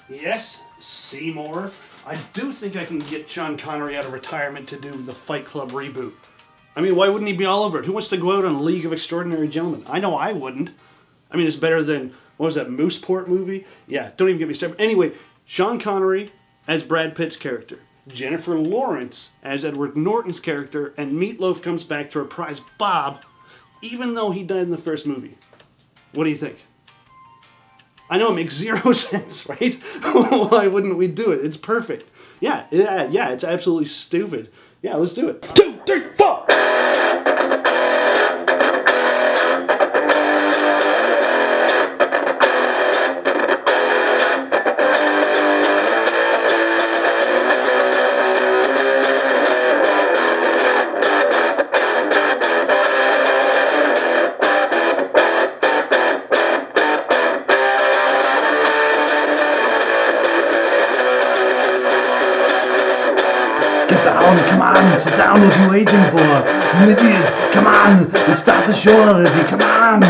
Yes, Seymour. I do think I can get Sean Connery out of retirement to do the Fight Club reboot. I mean, why wouldn't he be all over it? Who wants to go out on League of Extraordinary Gentlemen? I know I wouldn't. I mean, it's better than, what was that, Mooseport movie? Yeah, don't even get me started. Anyway, Sean Connery as Brad Pitt's character. Jennifer Lawrence as Edward Norton's character. And Meatloaf comes back to reprise Bob, even though he died in the first movie. What do you think? I know it makes zero sense, right? Why wouldn't we do it? It's perfect. Yeah, it's absolutely stupid. Yeah, let's do it. 2, 3, 4! Come on, sit down, what are you waiting for? You idiot, come on, let's start the show already, come on!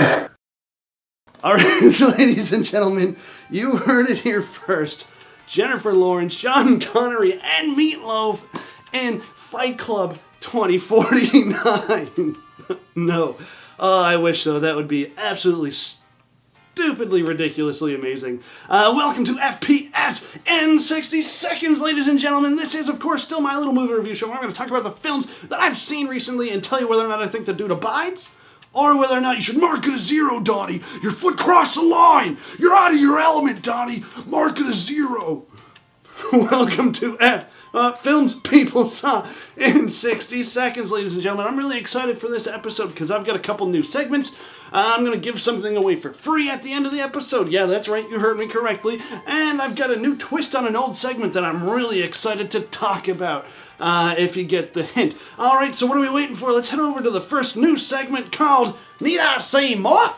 Alright, ladies and gentlemen, you heard it here first. Jennifer Lawrence, Sean Connery, and Meatloaf in Fight Club 2049. No. Oh, I wish so. That would be absolutely stupidly, ridiculously amazing. Welcome to FPS in 60 seconds, ladies and gentlemen. This is, of course, still my little movie review show where I'm going to talk about the films that I've seen recently and tell you whether or not I think the dude abides, or whether or not you should mark it a 0, Donnie. Your foot crossed the line. You're out of your element, Donnie. Mark it a 0. Welcome to films people saw in 60 seconds, ladies and gentlemen. I'm really excited for this episode because I've got a couple new segments. I'm going to give something away for free at the end of the episode. Yeah, that's right, you heard me correctly. And I've got a new twist on an old segment that I'm really excited to talk about, if you get the hint. Alright, so what are we waiting for? Let's head over to the first new segment called Need I Say More?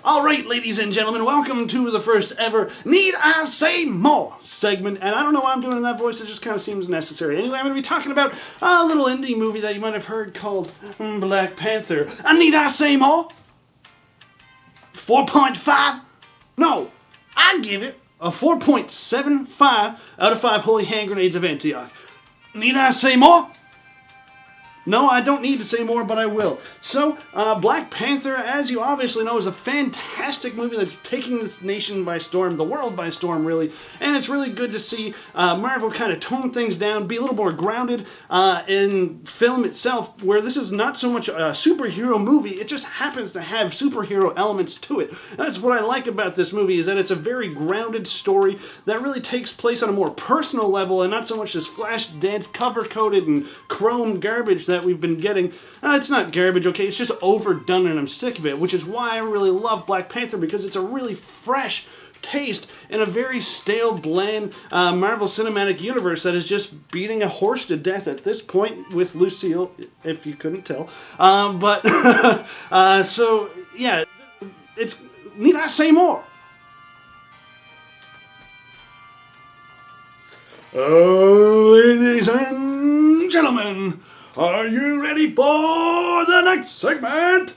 Alright, ladies and gentlemen, welcome to the first ever Need I Say More segment. And I don't know why I'm doing that voice, it just kind of seems necessary. Anyway, I'm going to be talking about a little indie movie that you might have heard called Black Panther. Need I Say More? 4.5? No, I give it a 4.75 out of 5 holy hand grenades of Antioch. Need I say more? No, I don't need to say more, but I will. So, Black Panther, as you obviously know, is a fantastic movie that's taking this nation by storm, the world by storm, really. And it's really good to see Marvel kind of tone things down, be a little more grounded in film itself, where this is not so much a superhero movie, it just happens to have superhero elements to it. That's what I like about this movie, is that it's a very grounded story that really takes place on a more personal level, and not so much this flash dance, cover-coated and chrome garbage that we've been getting. It's not garbage, okay? It's just overdone and I'm sick of it, which is why I really love Black Panther, because it's a really fresh taste in a very stale, bland Marvel Cinematic Universe that is just beating a horse to death at this point with Lucille, if you couldn't tell. So, yeah, it's... Need I say more? Ladies and gentlemen, are you ready for the next segment?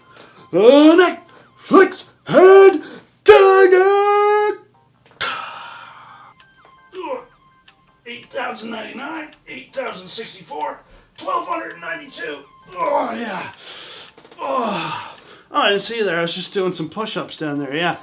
The Netflix Head Target! 8,099, 8,064, 1,292. Oh, yeah. Oh, I didn't see you there. I was just doing some push-ups down there, yeah.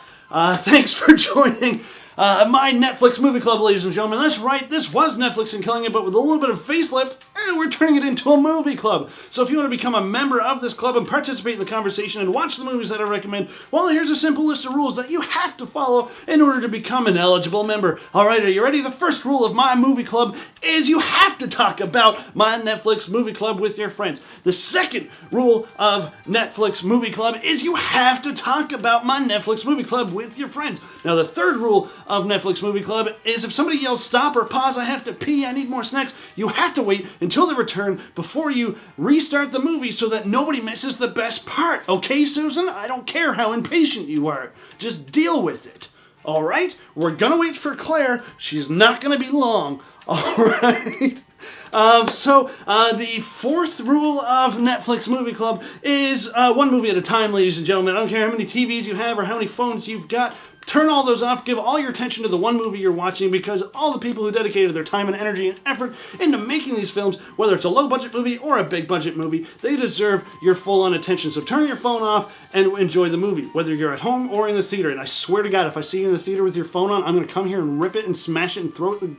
Thanks for joining my Netflix movie club, ladies and gentlemen. That's right, this was Netflix and Killing It, but with a little bit of facelift, and we're turning it into a movie club. So if you want to become a member of this club and participate in the conversation and watch the movies that I recommend, well, here's a simple list of rules that you have to follow in order to become an eligible member. Alright, are you ready? The first rule of my movie club is you have to talk about my Netflix movie club with your friends. The second rule of Netflix movie club is you have to talk about my Netflix movie club with your friends. Now, the third rule of Netflix movie club is if somebody yells stop or pause, I have to pee, I need more snacks, you have to wait until they return before you restart the movie so that nobody misses the best part. Okay, Susan? I don't care how impatient you are. Just deal with it. Alright? We're gonna wait for Claire. She's not gonna be long. Alright? The fourth rule of Netflix Movie Club is one movie at a time, ladies and gentlemen. I don't care how many TVs you have or how many phones you've got. turn all those off, give all your attention to the one movie you're watching, because all the people who dedicated their time and energy and effort into making these films, whether it's a low-budget movie or a big-budget movie, they deserve your full-on attention. So turn your phone off and enjoy the movie, whether you're at home or in the theater. And I swear to God, if I see you in the theater with your phone on, I'm going to come here and rip it and smash it and throw it.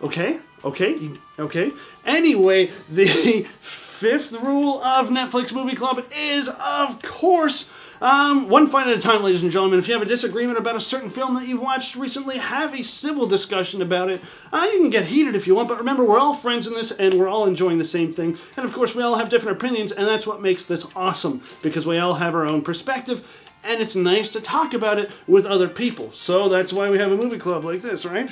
Okay? Anyway, the fifth rule of Netflix Movie Club is, of course, one fight at a time, ladies and gentlemen. If you have a disagreement about a certain film that you've watched recently, have a civil discussion about it. You can get heated if you want, but remember, we're all friends in this, and we're all enjoying the same thing. And of course, we all have different opinions, and that's what makes this awesome, because we all have our own perspective, and it's nice to talk about it with other people. So that's why we have a movie club like this, right?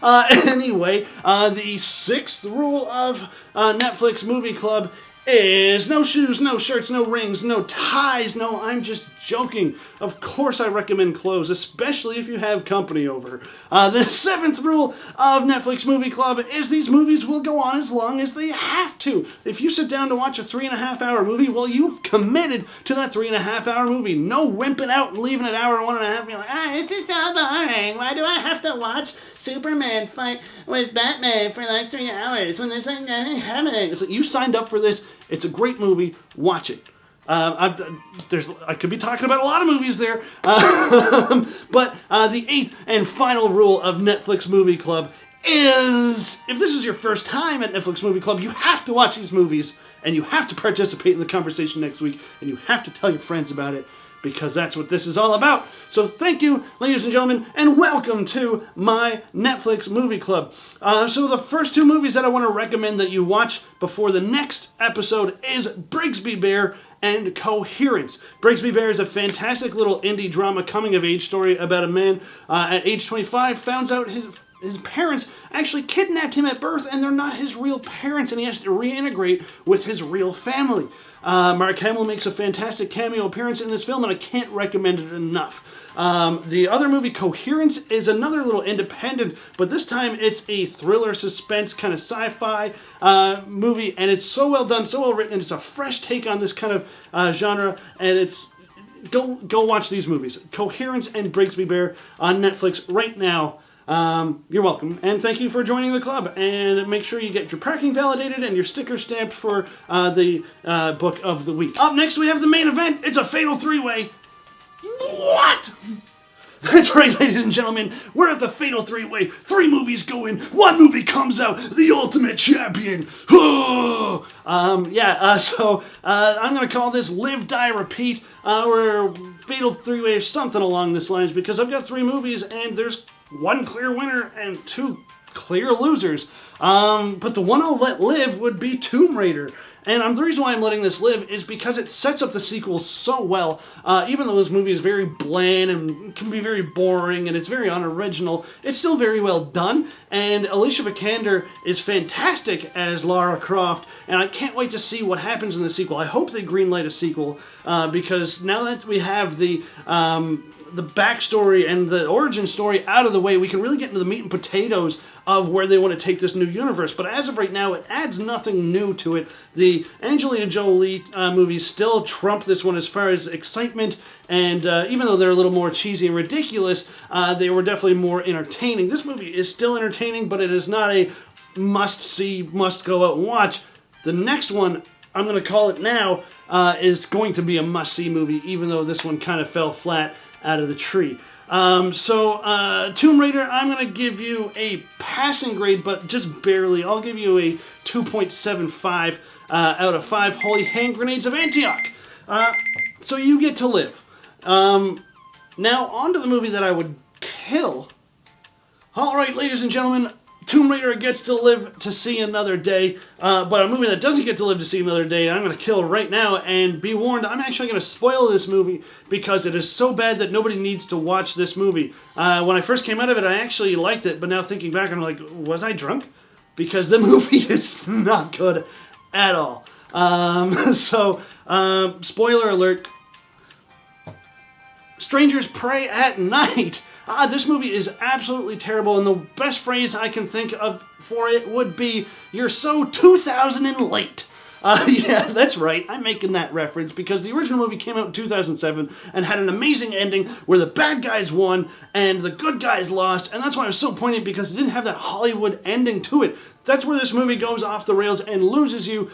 Anyway, the sixth rule of Netflix Movie Club is no shoes, no shirts, no rings, no ties. No, I'm just joking. Of course I recommend clothes, especially if you have company over. The seventh rule of Netflix Movie Club is these movies will go on as long as they have to. If you sit down to watch a 3.5-hour movie, well, you've committed to that 3.5-hour movie. No wimping out and leaving an hour and 1.5. You're like, this is so boring. Why do I have to watch Superman fight with Batman for like 3 hours when there's like nothing happening? It's like, you signed up for this. It's a great movie. Watch it. I could be talking about a lot of movies there. But the eighth and final rule of Netflix Movie Club is, if this is your first time at Netflix Movie Club, you have to watch these movies, and you have to participate in the conversation next week, and you have to tell your friends about it, because that's what this is all about. So thank you, ladies and gentlemen, and welcome to my Netflix Movie Club. So the first two movies that I want to recommend that you watch before the next episode is Brigsby Bear and Coherence. Brigsby Bear is a fantastic little indie drama coming-of-age story about a man at age 25 finds out his parents actually kidnapped him at birth, and they're not his real parents, and he has to reintegrate with his real family. Mark Hamill makes a fantastic cameo appearance in this film, and I can't recommend it enough. The other movie, Coherence, is another little independent, but this time it's a thriller, suspense, kind of sci-fi movie, and it's so well done, so well written, and it's a fresh take on this kind of genre, and it's... Go watch these movies. Coherence and Brigsby Bear on Netflix right now. You're welcome, and thank you for joining the club, and make sure you get your parking validated and your sticker stamped for the book of the week. Up next we have the main event. It's a fatal three-way. What? That's right, ladies and gentlemen, we're at the fatal three-way. 3 movies go in, 1 movie comes out, the ultimate champion. So I'm going to call this Live, Die, Repeat, or fatal three-way, or something along this lines, because I've got 3 movies, and there's 1 clear winner and 2 clear losers. But the one I'll let live would be Tomb Raider. And the reason why I'm letting this live is because it sets up the sequel so well. Even though this movie is very bland and can be very boring and it's very unoriginal, it's still very well done. And Alicia Vikander is fantastic as Lara Croft, and I can't wait to see what happens in the sequel. I hope they greenlight a sequel, because now that we have the backstory and the origin story out of the way, we can really get into the meat and potatoes of where they want to take this new universe. But as of right now, it adds nothing new to it. The Angelina Jolie movies still trump this one as far as excitement, and even though they're a little more cheesy and ridiculous, they were definitely more entertaining. This movie is still entertaining, but it is not a must-see, must-go out and watch. The next one, I'm going to call it now, is going to be a must-see movie, even though this one kind of fell flat out of the tree. Tomb Raider, I'm going to give you a passing grade, but just barely. I'll give you a 2.75 out of 5 holy hand grenades of Antioch. So you get to live. Now, on to the movie that I would kill. All right, ladies and gentlemen, Tomb Raider gets to live to see another day, but a movie that doesn't get to live to see another day, I'm going to kill right now, and be warned, I'm actually going to spoil this movie because it is so bad that nobody needs to watch this movie. When I first came out of it, I actually liked it, but now thinking back, I'm like, was I drunk? Because the movie is not good at all. Spoiler alert, Strangers Prey at Night. This movie is absolutely terrible, and the best phrase I can think of for it would be, you're so 2000 and late. Yeah, that's right. I'm making that reference because the original movie came out in 2007 and had an amazing ending where the bad guys won and the good guys lost, and that's why it was so poignant because it didn't have that Hollywood ending to it. That's where this movie goes off the rails and loses you.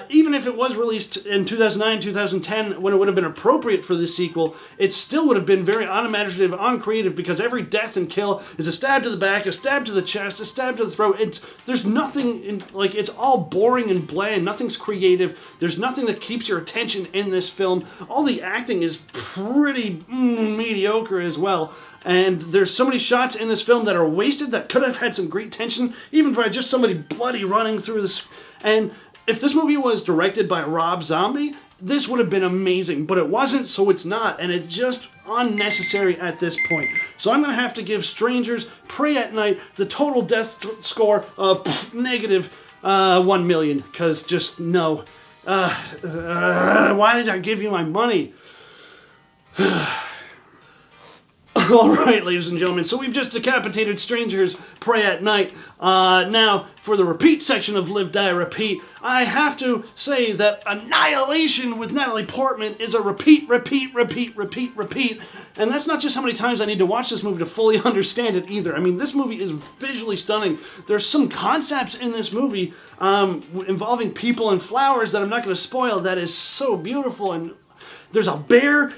Even if it was released in 2009, 2010, when it would have been appropriate for this sequel, it still would have been very unimaginative, uncreative, because every death and kill is a stab to the back, a stab to the chest, a stab to the throat. There's nothing, it's all boring and bland. Nothing's creative. There's nothing that keeps your attention in this film. All the acting is pretty mediocre as well. And there's so many shots in this film that are wasted that could have had some great tension, even by just somebody bloody running through this. And if this movie was directed by Rob Zombie, this would have been amazing. But it wasn't, so it's not. And it's just unnecessary at this point. So I'm going to have to give Strangers Pray at Night the total death score of negative 1 million. Because just no. Why did I give you my money? All right, ladies and gentlemen, so we've just decapitated Strangers Pray at Night. Now, for the repeat section of Live, Die, Repeat, I have to say that Annihilation with Natalie Portman is a repeat. And that's not just how many times I need to watch this movie to fully understand it either. I mean, this movie is visually stunning. There's some concepts in this movie involving people and flowers that I'm not going to spoil that is so beautiful. And there's a bear,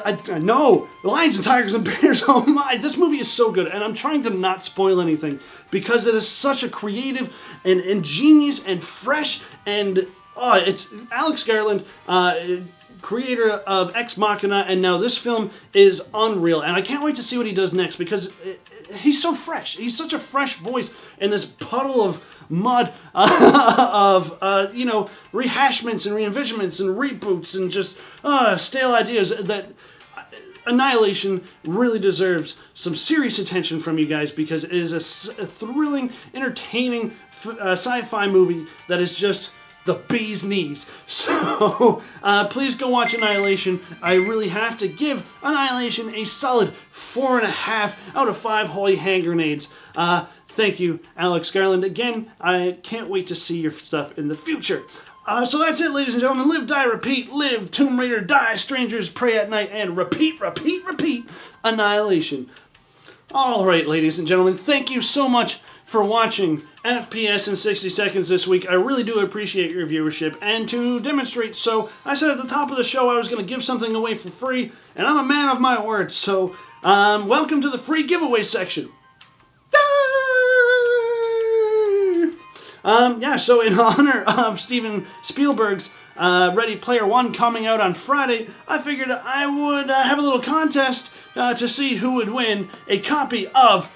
I know, lions and tigers and bears, oh my, this movie is so good, and I'm trying to not spoil anything, because it is such a creative and ingenious and fresh, and it's Alex Garland, creator of Ex Machina, and now this film is unreal, and I can't wait to see what he does next, because he's so fresh, he's such a fresh voice in this puddle of mud of rehashments and re-envisionments and reboots and just stale ideas. That Annihilation really deserves some serious attention from you guys, because it is a thrilling, entertaining sci-fi movie that is just the bee's knees. So please go watch Annihilation. I really have to give Annihilation a solid 4.5 out of 5 holy hand grenades. Thank you, Alex Garland. Again, I can't wait to see your stuff in the future. So that's it, ladies and gentlemen. Live, die, repeat. Live, Tomb Raider, die, Strangers, Pray at Night, and repeat, Annihilation. All right, ladies and gentlemen, thank you so much for watching FPS in 60 Seconds this week. I really do appreciate your viewership, and to demonstrate so, I said at the top of the show I was going to give something away for free, and I'm a man of my word, so welcome to the free giveaway section. So in honor of Steven Spielberg's Ready Player One coming out on Friday, I figured I would have a little contest to see who would win a copy of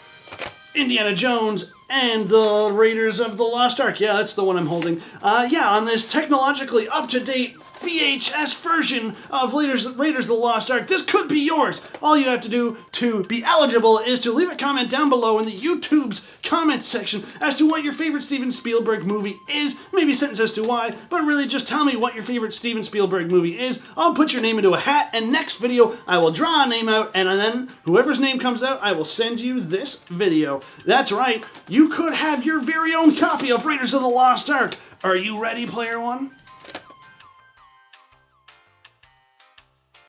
Indiana Jones and the Raiders of the Lost Ark. Yeah, that's the one I'm holding. On this technologically up-to-date VHS version of Raiders of the Lost Ark. This could be yours. All you have to do to be eligible is to leave a comment down below in the YouTube's comments section as to what your favorite Steven Spielberg movie is. Maybe a sentence as to why, but really just tell me what your favorite Steven Spielberg movie is. I'll put your name into a hat, and next video I will draw a name out, and then whoever's name comes out, I will send you this video. That's right, you could have your very own copy of Raiders of the Lost Ark. Are you ready, Player One?